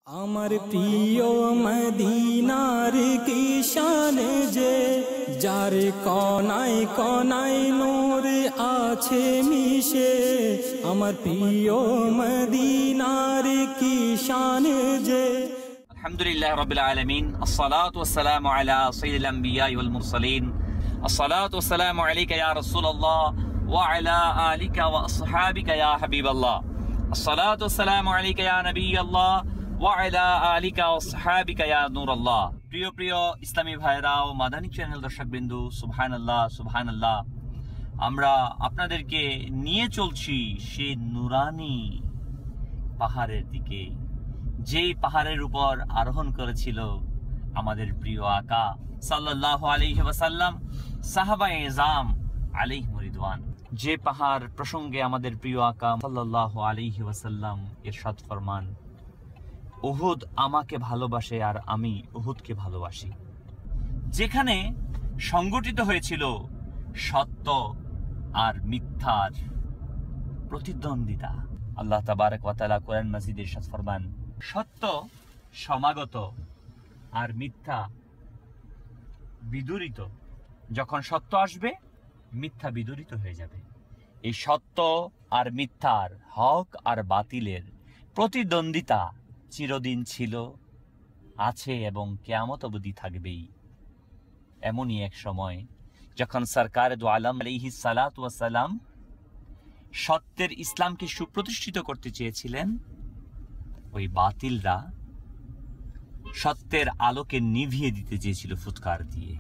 আমার প্রিয় মদিনার কি শান যে, যার কোনায় কোনায় নূর আছে মিশে। আমার প্রিয় মদিনার কি শান যে। আলহামদুলিল্লাহ রাব্বিল আলামিন, আসসালাতু ওয়াসসালামু আলা সাইয়্যিদিল আমবিয়া ওয়াল মুরসালিন, আসসালাতু ওয়াসসালামু আলাইকা ইয়া রাসূলুল্লাহ ওয়া আলা আলিকা ওয়া আসহাবিকা ইয়া হাবিবাল্লাহ, আসসালাতু ওয়াসসালামু আলাইকা ইয়া নবিয়াল্লাহ ওয়া আলা আলিকা ওয়া আসহাবিকা ইয়া নূরাল্লাহ। প্রিয় প্রিয় ইসলামী ভাইরা ও মাদানী চ্যানেল দর্শকবৃন্দু, সুবহানাল্লাহ সুবহানাল্লাহ। আমরা আপনাদেরকে নিয়ে চলছি সেই নুরানি পাহাড়ের দিকে, যেই পাহাড়ের উপর আরোহণ করেছিল আমাদের প্রিয় আকা সাল্লাল্লাহু আলাইহি ওয়াসাল্লাম, সাহাবায়ে ইজাম আলাইহিম রিদওয়ান। যে পাহাড় প্রসঙ্গে আমাদের প্রিয় আকা সাল্লাল্লাহু আলাইহি ওয়াসাল্লাম ইরশাদ ফরমান, উহুদ আমাকে ভালোবাসে আর আমি উহুদকে ভালোবাসি। যেখানে সংগঠিত হয়েছিল সত্য আর মিথ্যার প্রতিদ্বন্দ্বিতা। আল্লাহ তাবারক ওয়া তাআলা কোরআন মাজিদে ইরশাদ ফরমান, সত্য সমাগত আর মিথ্যা বিদূরিত। যখন সত্য আসবে, মিথ্যা বিদূরিত হয়ে যাবে। এই সত্য আর মিথ্যার, হক আর বাতিলের প্রতিদ্বন্দ্বিতা চিরদিন ছিল, আছে এবং কিয়ামত অবধি থাকবেই। এমনই এক সময় যখন সরকারে দু আলম আলাইহিস সালাতু ওয়াস সালাম সত্যের ইসলামকে সুপ্রতিষ্ঠিত করতে চেয়েছিলেন, ওই বাতিলরা সত্যের আলোকে নিভিয়ে দিতে চেয়েছিল ফুৎকার দিয়ে।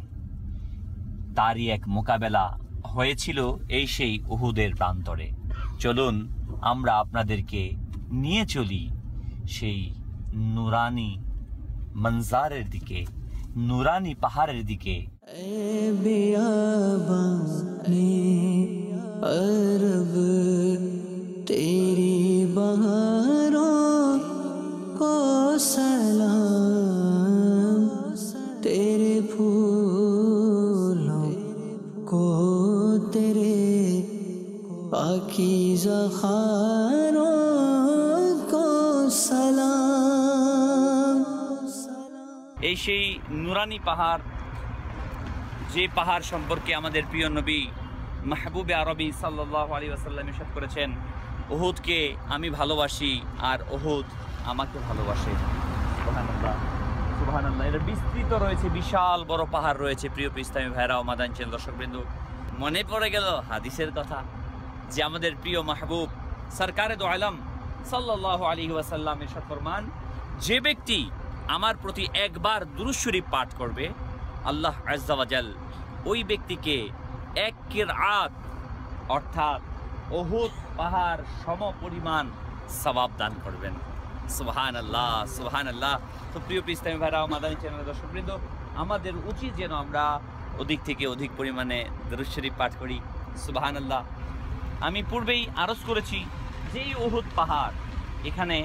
তারই এক মোকাবেলা হয়েছিল এই সেই উহুদের প্রান্তরে। চলুন আমরা আপনাদেরকে নিয়ে চলি সেই নুরানি মঞ্জারের দিকে, নুরানি পাহাড়ের দিকে। तेरी बहारों को सलाम, तेरे फूलों को तेरे पाकीज़ा खानों को सलाम। এই সেই নুরানি পাহাড়, যে পাহাড় সম্পর্কে আমাদের প্রিয় নবী মাহবুবে আরবি সাল্লাল্লাহু আলাইহি ওয়াসাল্লাম ইরশাদ করেছেন, উহুদকে আমি ভালোবাসি আর উহুদ আমাকে ভালোবাসে। সুবহানাল্লাহ সুবহানাল্লাহ। এর বিস্তৃত রয়েছে, বিশাল বড় পাহাড় রয়েছে। প্রিয় ইসলামী ভাইরা ও মাদানী চ্যানেল দর্শকবৃন্দ, মনে পড়ে গেল হাদিসের কথা, যে আমাদের প্রিয় মাহবুব সরকারে দু আলম সাল্লাল্লাহু আলাইহি ওয়াসাল্লাম ইরশাদ ফরমান, যে ব্যক্তি আমার প্রতি একবার দুরূদ শরীফ পাঠ করবে, আল্লাহ আজ্জা ওয়া জাল ওই ব্যক্তিকে এক কিরাত অর্থাৎ উহুদ পাহাড় সম পরিমাণ সওয়াব দান করবেন। সুবহানাল্লাহ সুবহানাল্লাহ। তো প্রিয় ইসলামী ভাইরা ও মাদানী চ্যানেলের দর্শকবৃন্দ, আমাদের উচিত যেন আমরা অধিক থেকে অধিক পরিমাণে দুরূদ শরীফ পাঠ করি। সুবহানাল্লাহ। আমি পূর্বেই আরজ করেছি যে এই উহুদ পাহাড়, এখানে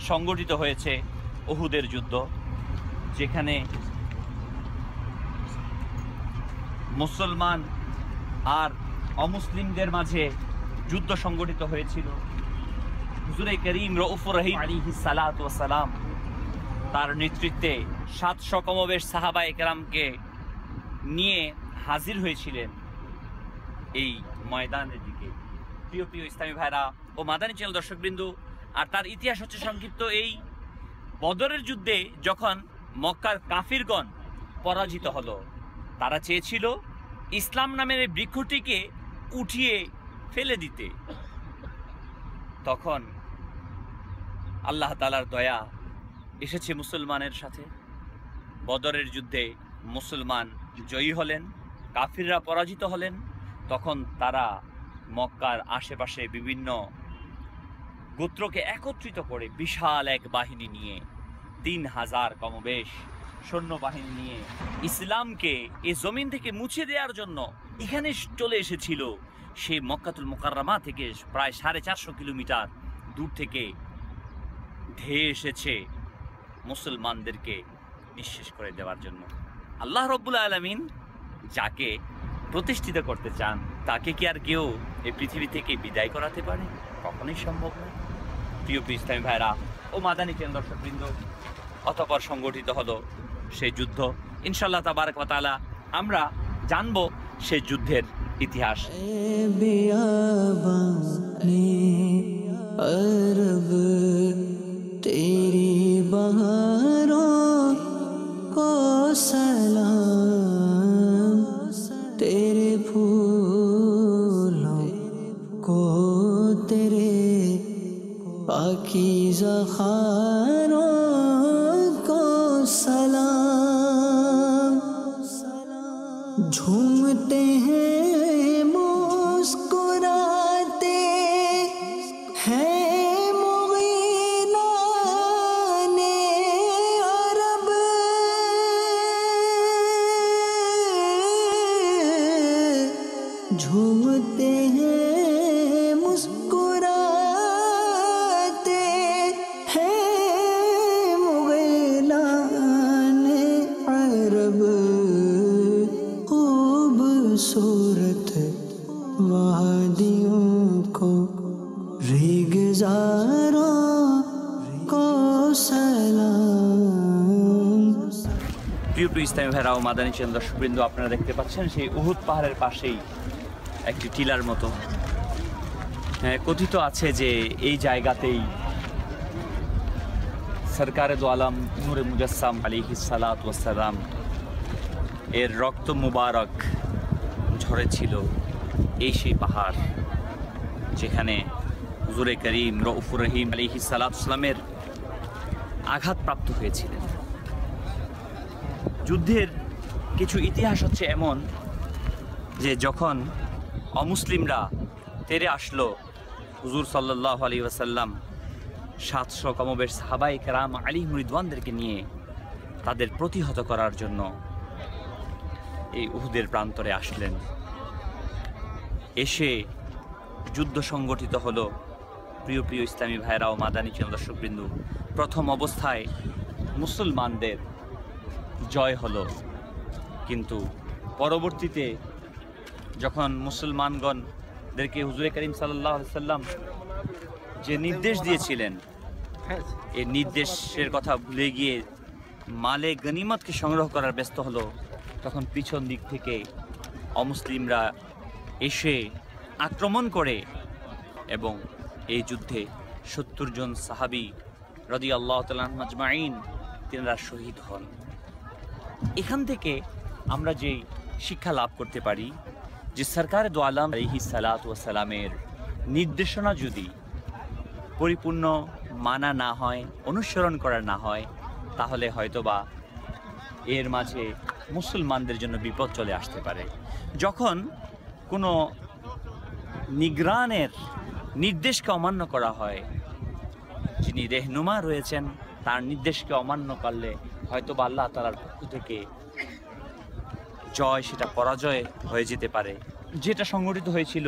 সংগঠিত হয়েছে উহুদের যুদ্ধ, যেখানে মুসলমান আর অমুসলিমদের মাঝে যুদ্ধ সংগঠিত হয়েছিল। হুজুরে করিম রউফুর রহিম আলাইহিস সালাতু ওয়াস সালাম তার নেতৃত্বে 700 কমবেশ সাহাবায়ে কেরামকে নিয়ে হাজির হয়েছিলেন এই ময়দানের দিকে। প্রিয় প্রিয় ইসলামী ভাইরা ও মাদানী চ্যানেল দর্শকবৃন্দ, আর তার ইতিহাস হচ্ছে সংক্ষিপ্ত। এই বদরের যুদ্ধে যখন মক্কার কাফিরগণ পরাজিত হলো, তারা চেয়েছিল ইসলাম নামের বৃক্ষটিকে উঠিয়ে ফেলে দিতে। তখন আল্লাহ তাআলার দয়া এসেছে মুসলমানের সাথে। বদরের যুদ্ধে মুসলমান জয়ী হলেন, কাফিররা পরাজিত হলেন। তখন তারা মক্কার আশেপাশে বিভিন্ন গোত্রকে একত্রিত করে বিশাল এক বাহিনী নিয়ে, 3000 কমবেশ সৈন্যবাহিনী নিয়ে ইসলামকে এই জমিন থেকে মুছে দেওয়ার জন্য এখানে চলে এসেছিল। সেই মক্কাতুল মুকাররমা থেকে প্রায় 450 কিলোমিটার দূর থেকে ধেয়ে এসেছে মুসলমানদেরকে নিঃশেষ করে দেওয়ার জন্য। আল্লাহ রব্বুল আলামিন যাকে প্রতিষ্ঠিত করতে চান, তাকে কি আর কেউ এই পৃথিবী থেকে বিদায় করাতে পারে? কখনোই সম্ভব নয়। প্রিয় ইসলামী ভাইরা ও মাদানী চ্যানেল দর্শকবৃন্দ, অতঃপর সংগঠিত হলো সেই যুদ্ধ। ইনশাআল্লাহ তাবারক ওয়া তাআলা আমরা জানবো সেই যুদ্ধের ইতিহাস। बियाबाने अरब तेरी बहारों को सलाम, तेरे फूलों को तेरे पाकीज़ा खानों को सलाम। झूमते हैं मुस्कुराते हैं मुग़ीनाने अरब, झूमते हैं मुस्कुराते हैं मुग़ीनाने अरब। खूबसूरत वादियों को रेगिज़ारों को सलाम। প্রিয় ইসলামী ভাইরা ও মাদানী চ্যানেল দর্শকবৃন্দ, আপনারা দেখতে পাচ্ছেন সেই উহুদ পাহাড়ের পাশেই একটি টিলার মতো। কথিত আছে যে এই জায়গাতেই সরকারে দো আলম নূরে মুজাসসাম আলাইহিস সালাতু ওয়াস সালাম এর রক্ত মুবারক ঝরেছিল এই সেই পাহাড় যেখানে হুজুরে করিম রউফুর রহিম আলাইহিস সালাতু ওয়াস সালামের আঘাতপ্রাপ্ত হয়েছিলেন। যুদ্ধের কিছু ইতিহাস হচ্ছে এমন যে যখন অমুসলিমরা তেরে আসলো হুজুর সাল্লাল্লাহু আলাইহি ওয়াসাল্লাম 700 কমবেশ সাহাবায়ে কেরাম আলিহিম রিদওয়ানদেরকে নিয়ে তাদের প্রতিহত করার জন্য এই উহুদের প্রান্তরে আসলেন। এসে যুদ্ধ সংগঠিত হলো। প্রিয় ইসলামী ভাইরা ও মাদানী চ্যানেল দর্শকবৃন্দ, প্রথম অবস্থায় মুসলমানদের জয় হলো, কিন্তু পরবর্তীতে যখন মুসলমানগণদেরকে হুজুরে করিম সাল্লাল্লাহু আলাইহি সাল্লাম যে নির্দেশ দিয়েছিলেন, এই নির্দেশের কথা ভুলে গিয়ে মালে গনিমতকে সংগ্রহ করার ব্যস্ত হলো, তখন পিছন দিক থেকে অমুসলিমরা এসে আক্রমণ করে এবং এই যুদ্ধে 70 জন সাহাবী রাদিয়াল্লাহু তাআলা আজমাইন তিনারা শহীদ হন। এখান থেকে আমরা যে শিক্ষা লাভ করতে পারি যে সরকারে দো আলম আলাইহিস সালাতু ওয়াস সালামের নির্দেশনা যদি পরিপূর্ণ মানা না হয়, অনুসরণ করা না হয়, তাহলে হয়তোবা এর মাঝে মুসলমানদের জন্য বিপদ চলে আসতে পারে। যখন কোনো নিগরানের নির্দেশকে অমান্য করা হয়, যিনি রেহনুমা রয়েছেন তার নির্দেশকে অমান্য করলে হয়তোবা আল্লাহ তাআলার পক্ষ থেকে জয় সেটা পরাজয় হয়ে যেতে পারে, যেটা সংগঠিত হয়েছিল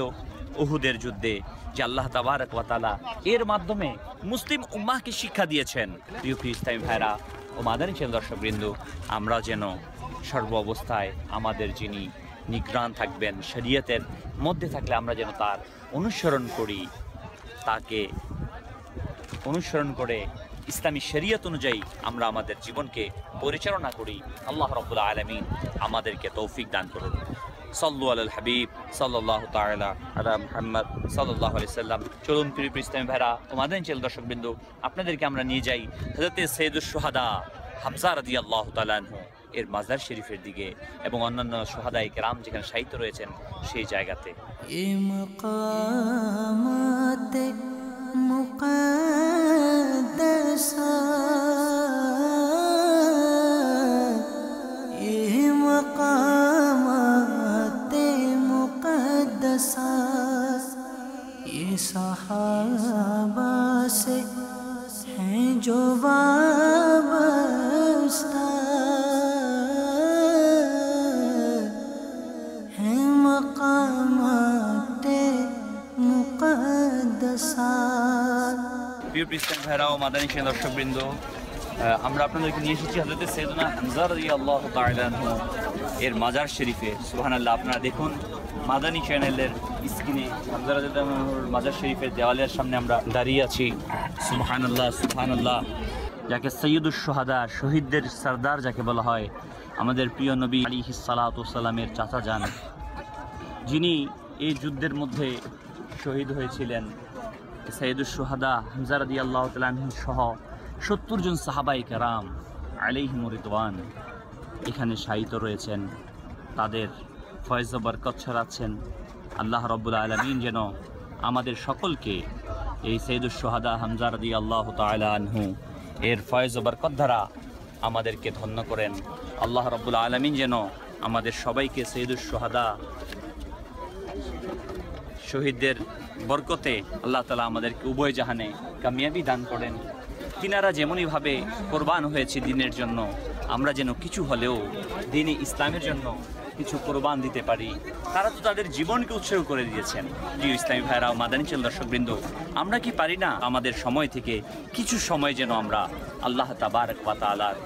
উহুদের যুদ্ধে, যে আল্লাহ তাবারক ওয়া তাআলা এর মাধ্যমে মুসলিম উম্মাহকে শিক্ষা দিয়েছেন। প্রিয় ইসলামী ভাইরা ও মাদানী চ্যানেল দর্শকবৃন্দ, আমরা যেন সর্ব অবস্থায় আমাদের যিনি নিগরান থাকবেন, শরীয়তের মধ্যে থাকলে আমরা যেন তার অনুসরণ করি, তাকে অনুসরণ করে ইসলামী শরীয়ত অনুযায়ী আমরা আমাদের জীবনকে পরিচালনা করি। আল্লাহ রাব্বুল আলামিন আমাদেরকে তৌফিক দান করুন। সাল্লু আলাল হাবিব সাল্লাল্লাহু তাআলা আলা মুহাম্মদ সাল্লাল্লাহু আলাইহি সাল্লাম। চলুন প্রিয় ইসলামী ভাইরা ও মাদানী চ্যানেল দর্শকবৃন্দ, আপনাদেরকে আমরা নিয়ে যাই হযরতে সাইয়্যিদুশ শুহাদা হামজা রাদিয়াল্লাহু তাআলা আনহু এর মাজার শরীফের দিকে এবং অন্যান্য শুহাদায়ে কেরাম যেখানে শায়িত রয়েছেন সেই জায়গাতে। ये मकामाते मुक़द्दसा, ये मकामाते मुक़द्दसा, ये सहाबा से हैं जो वाबस्ता, প্রিয় ইসলামী ভাইরা ও মাদানী চ্যানেল দর্শকবৃন্দ, আমরা আপনাদেরকে নিয়ে এসেছি হযরতে সাইয়েদনা হামজা রাদিয়াল্লাহু তাআলা আনহু এর মাজার শরীফে। সুবহানাল্লাহ, আপনারা দেখুন মাদানী চ্যানেলের স্ক্রিনে হামজা রাদিয়াল্লাহু আনহুর মাজার শরীফের দেওয়ালের সামনে আমরা দাঁড়িয়ে আছি। সুবহানাল্লাহ সুবহানাল্লাহ। যাকে সৈয়দুশ শুহাদা, শহীদদের সরদার যাকে বলা হয়, আমাদের প্রিয় নবী আলাইহিস সালাতু ওয়াস সালামের চাচা যান, যিনি এই যুদ্ধের মধ্যে শহীদ হয়েছিলেন। সৈয়দুশ শুহাদা হামজা রাদিয়াল্লাহু তাআলা আনহু সহ 70 জন সাহাবায়ে কেরাম আলাইহিমুর রিদওয়ান এখানে শায়িত রয়েছেন। তাদের ফয়েজ ও বরকত ছড়াচ্ছেন। আল্লাহ রাব্বুল আলামিন যেন আমাদের সকলকে এই সৈয়দুশ শুহাদা হামজা রাদিয়াল্লাহু তাআলা আনহু এর ফয়েজ ও বরকত দ্বারা আমাদেরকে ধন্য করেন। আল্লাহ রাব্বুল আলামিন যেন আমাদের সবাইকে সৈয়দুশ শুহাদা শহীদদের বরকতে আল্লাহ তাআলা আমাদেরকে উভয় জাহানে কামিয়াবি দান করেন। তিনারা যেমনইভাবে কোরবান হয়েছে দিনের জন্য, আমরা যেন কিছু হলেও দ্বীন ইসলামের জন্য কিছু কোরবান দিতে পারি। তারা তো তাদের জীবনকে উৎসর্গ করে দিয়েছেন। প্রিয় ইসলামী ভাইরা ও মাদানী চ্যানেল দর্শকবৃন্দ, আমরা কি পারি না আমাদের সময় থেকে কিছু সময় যেন আমরা আল্লাহ তাবারক ওয়া তাআলার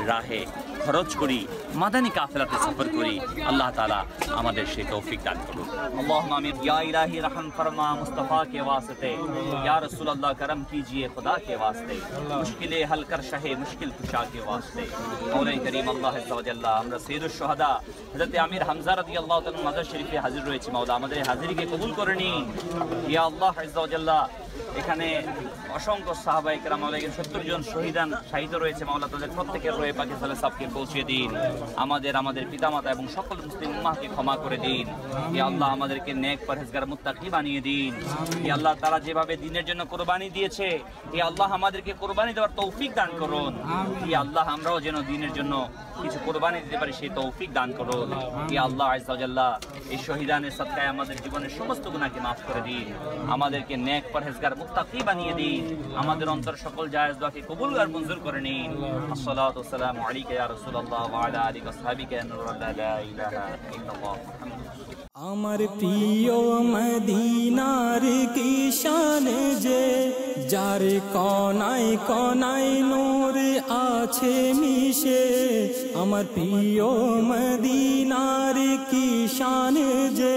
রাহে খরচ করি, মাদানী কাফেলাতে সফর করি। আল্লাহ তাআলা আমাদের সেই তৌফিক দান করুন। আল্লাহুম্মা আমিন। ইয়া ইলাহি রহম ফরমা মুস্তাফা के वास्ते, या रसूल अल्लाह करम कीजिए खुदा के वास्ते, मुश्किलें हल कर शहे मुश्किल कुशा के वास्ते। मौला करीम আল্লাহ আযজা ওয়া জাল্লা, আমরা সৈয়দুশ শুহাদা হযরত আমির হামজা রাদিয়াল্লাহু তাআলা মাজার শরীফে হাজির রয়েছে। মাওলা আমাদের হাজিরিকে কবুল করে নিন। ইয়া আল্লাহ আযজা ওয়া জাল্লা, এখানে অসংখ্য সাহাবায়ে কেরাম 70 জন শহীদান শাহিদ রয়েছে। মাওলা তাদের প্রত্যেকের রয়ে পাকে সালাসাবকে পৌঁছে দিন। আমাদের পিতামাতা এবং সকল মুসলিম উম্মাহকে ক্ষমা করে দিন। ইয়া আল্লাহ আমাদেরকে নেক পরহেজগার মুত্তাকি বানিয়ে দিন। ইয়া আল্লাহ তারা যেভাবে দ্বীনের জন্য কুরবানি দিয়েছে, ইয়া আল্লাহ আমাদেরকে কুরবানি দেওয়ার তৌফিক দান করুন। ইয়া আল্লাহ আমরাও যেন দ্বীনের জন্য কিছু কুরবানি দিতে পারি, সেই তৌফিক দান করুন। ইয়া আল্লাহ আযজা ওয়া জাল্লা, এই শহীদানের সদকায় আমাদের জীবনের সমস্ত গুনাহকে মাফ করে দিন। আমাদেরকে নেক পরহেজগার মুত্তাকি বানিয়ে দিন। আমাদের অন্তর সকল জায়েজ দোয়াকে কবুল আর মঞ্জুর করে নিন। আসসালাতু ওয়াসসালামু আলাইকা ইয়া রাসূলুল্লাহ ওয়া আলা আলিহি ওয়া সাহবিহি লা ইলাহা ইল্লাল্লাহ। আমার প্রিয় মদিনার কি শান যে, যার কোনায় কোনায় নূর আছে মিশে। আমার প্রিয় মদিনার কি শান যে,